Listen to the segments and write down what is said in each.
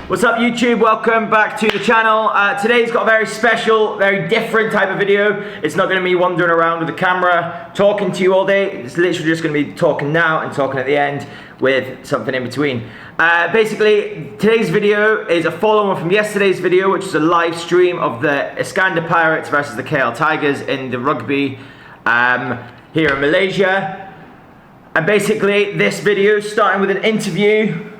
What's up YouTube? Welcome back to the channel. Today's got a very special, very different type of video. It's not going to be wandering around with the camera talking to you all day. It's literally just going to be talking now and talking at the end with something in between. Basically, today's video is a follow-on from yesterday's video, which is a live stream of the Iskandar Pirates versus the KL Tigers in the rugby here in Malaysia. And basically, this video is starting with an interview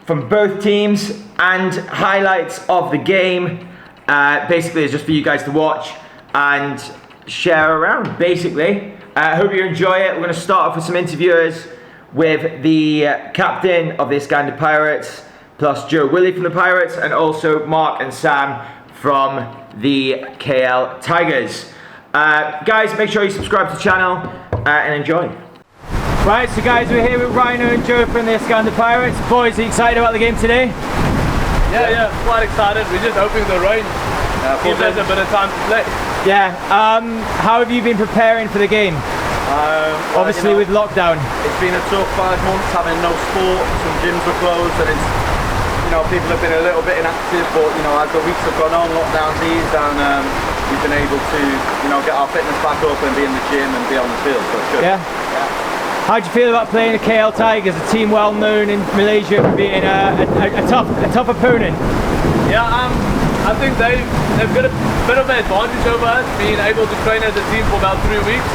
from both teams and highlights of the game. Basically, it's just for you guys to watch and share around, basically. I hope you enjoy it. We're going to start off with some interviewers with the captain of the Iskandar Pirates, plus Joe Willie from the Pirates, and also Mark and Sam from the KL Tigers. Guys, make sure you subscribe to the channel and enjoy. Right, so guys, we're here with Rhino and Joe from the Iskandar Pirates. Boys, are you excited about the game today? Yeah, quite excited. We're just hoping the rain gives us a bit of time to play. Yeah, how have you been preparing for the game? Obviously with lockdown. It's been a tough 5 months having no sport, some gyms were closed, and it's, people have been a little bit inactive, but as the weeks have gone on, lockdown's eased, and we've been able to, get our fitness back up and be in the gym and be on the field, so it's good. Yeah. How do you feel about playing the KL Tigers, a team well known in Malaysia for being a tough opponent? Yeah, I think they've got a bit of an advantage over us, being able to train as a team for about 3 weeks.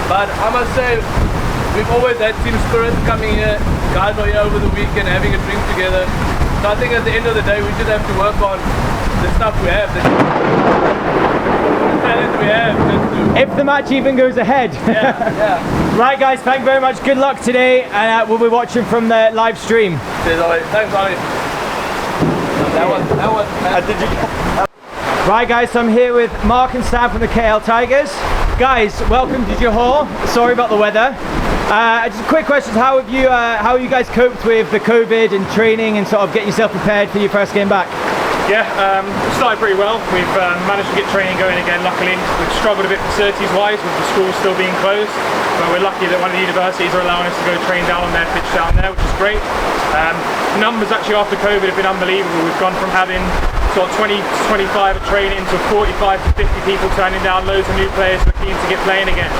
But I must say, we've always had team spirit coming here, guys are here over the weekend having a drink together. So I think at the end of the day, we just have to work on the stuff we have, the talent we have. If the match even goes ahead. Yeah. Right guys, thank you very much. Good luck today, and we'll be watching from the live stream. Cheers, Ollie. Thanks, Ollie. That was Right guys, so I'm here with Mark and Sam from the KL Tigers. Guys, welcome to Johor. Sorry about the weather. Just quick questions. How have you guys coped with the COVID and training and sort of get yourself prepared for your first game back? Yeah, started pretty well. We've managed to get training going again, luckily. We've struggled a bit facilities-wise with the schools still being closed, but we're lucky that one of the universities are allowing us to go train down on their pitch down there, which is great. Numbers actually after COVID have been unbelievable. We've gone from having sort of 20 to 25 at training to 45 to 50 people turning down, loads of new players who are keen to get playing again.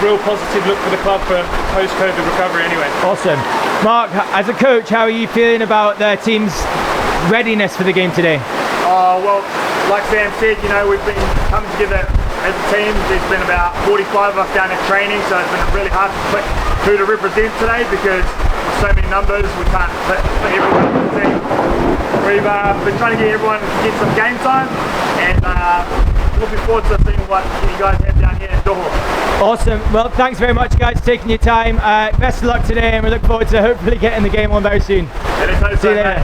Real positive look for the club for post-COVID recovery anyway. Awesome. Mark, as a coach, how are you feeling about their team's readiness for the game today? Well, like Sam said, we've been coming together as a team. There's been about 45 of us down at training, so it's been really hard to pick who to represent today because there's so many numbers, we can't put everyone on the team. We've been trying to get everyone to get some game time, and looking forward to seeing what you guys have down here in Johor. Awesome. Well, thanks very much guys for taking your time. Best of luck today, and we look forward to hopefully getting the game on very soon. Yeah, let's hope See you later.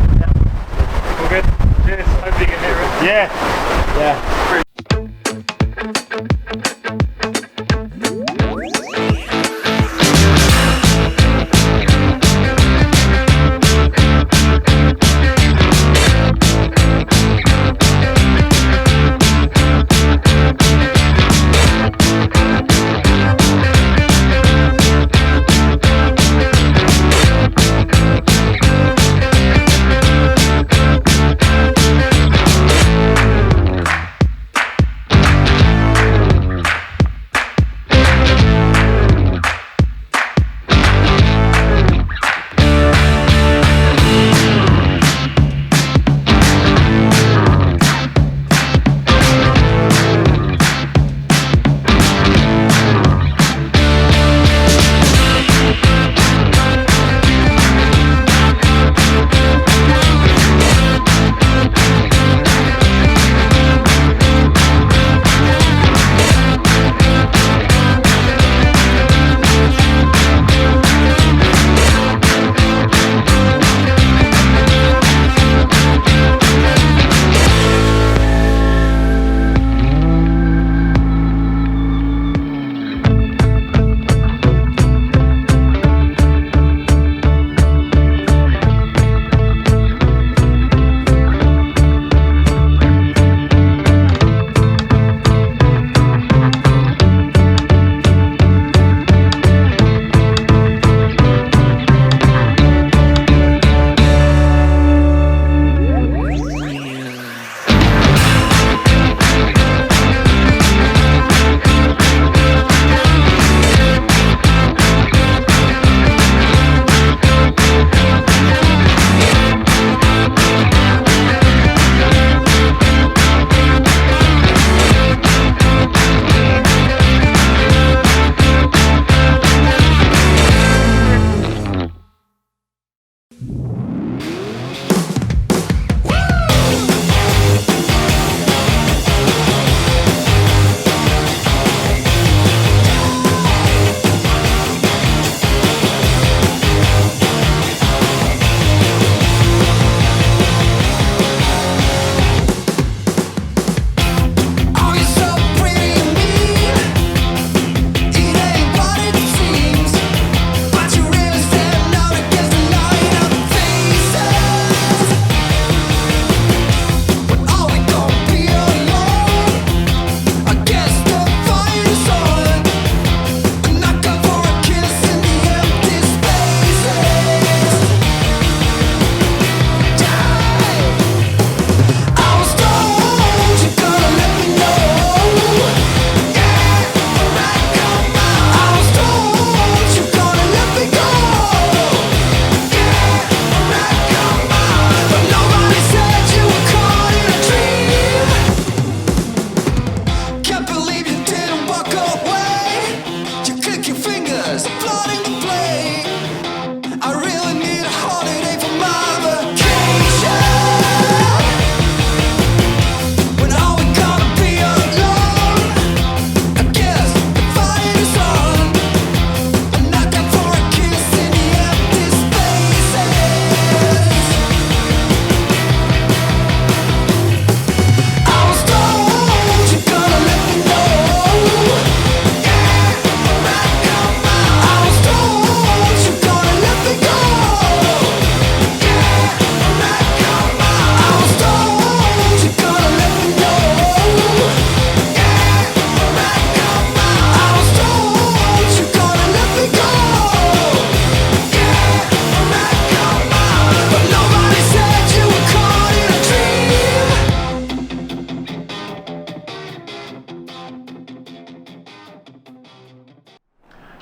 All good. Cheers. Hopefully you can hear it. Yeah.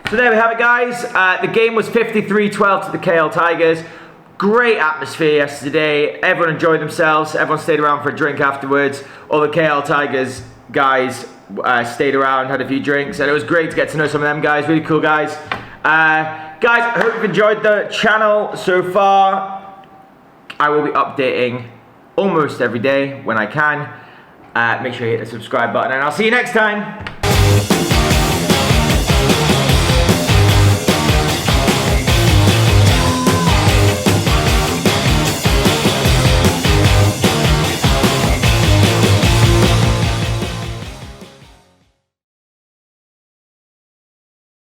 So there we have it, guys. The game was 53-12 to the KL Tigers. Great atmosphere yesterday. Everyone enjoyed themselves. Everyone stayed around for a drink afterwards. All the KL Tigers guys stayed around, had a few drinks, and it was great to get to know some of them guys. Really cool guys. Guys, I hope you've enjoyed the channel so far. I will be updating almost every day when I can. Make sure you hit the subscribe button, and I'll see you next time.